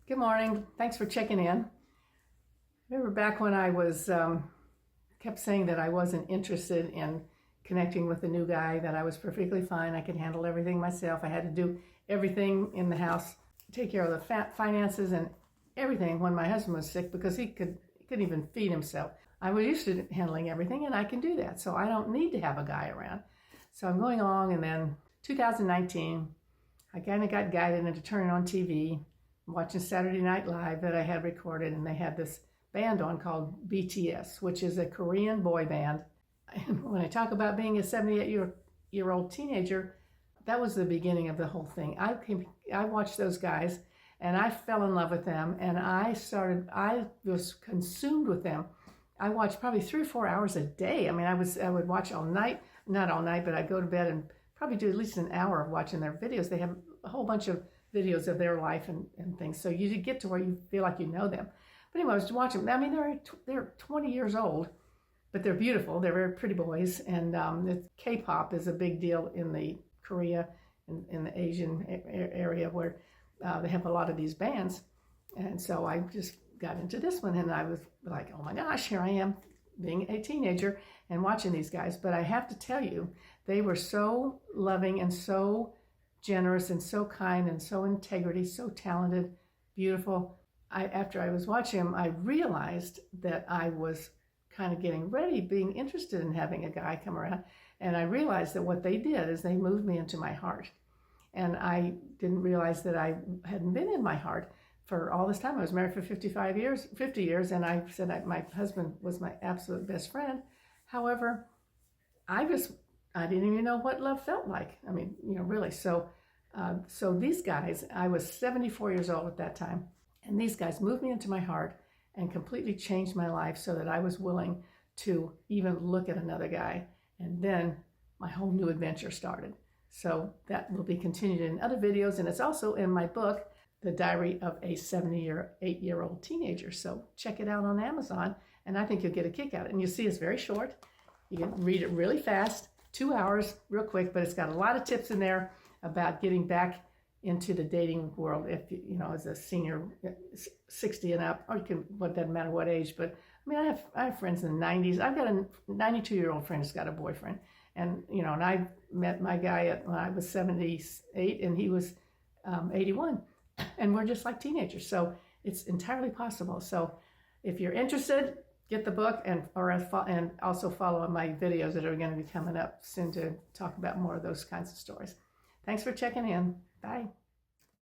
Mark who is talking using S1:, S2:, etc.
S1: Good morning. Thanks for checking in. Remember back when I was kept saying that I wasn't interested in connecting with a new guy, that I was perfectly fine. I could handle everything myself. I had to do everything in the house, take care of the finances and everything when my husband was sick because he couldn't even feed himself. I was used to handling everything and I can do that. So I don't need to have a guy around. So I'm going along, and then 2019, I kind of got guided into turning on TV, watching Saturday Night Live that I had recorded, and they had this band on called BTS, which is a Korean boy band. And when I talk about being a 78-year-old teenager, that was the beginning of the whole thing. I watched those guys, and I fell in love with them, and I was consumed with them. I watched probably 3 or 4 hours a day. I mean, I would watch all night, not all night, but I'd go to bed and probably do at least an hour of watching their videos. They have a whole bunch of videos of their life and things. So you get to where you feel like you know them. But anyway, I was watching. I mean, they're 20 years old, but they're beautiful. They're very pretty boys. And K-pop is a big deal in the Korea, in the Asian area where they have a lot of these bands. And so I just got into this one, and I was like, oh my gosh, here I am being a teenager and watching these guys. But I have to tell you, they were so loving and so generous and so kind and so integrity, so talented, beautiful. After I was watching them, I realized that I was kind of getting ready, being interested in having a guy come around. And I realized that what they did is they moved me into my heart. And I didn't realize that I hadn't been in my heart for all this time. I was married for 50 years, and I said my husband was my absolute best friend. However, I didn't even know what love felt like. I mean, really. So these guys, I was 74 years old at that time, and these guys moved me into my heart and completely changed my life so that I was willing to even look at another guy. And then my whole new adventure started. So that will be continued in other videos, and it's also in my book, The Diary of a 78-year-old Teenager. So check it out on Amazon, and I think you'll get a kick out of it. And you'll see it's very short. You can read it really fast, 2 hours, real quick, but it's got a lot of tips in there about getting back into the dating world if as a senior, 60 and up, or it doesn't matter what age. But I mean, I have friends in the 90s. I've got a 92-year-old friend who's got a boyfriend, and and I met my guy when I was 78 and he was 81, and we're just like teenagers. So it's entirely possible. So if you're interested, get the book and also follow my videos that are going to be coming up soon to talk about more of those kinds of stories. Thanks for checking in. Bye.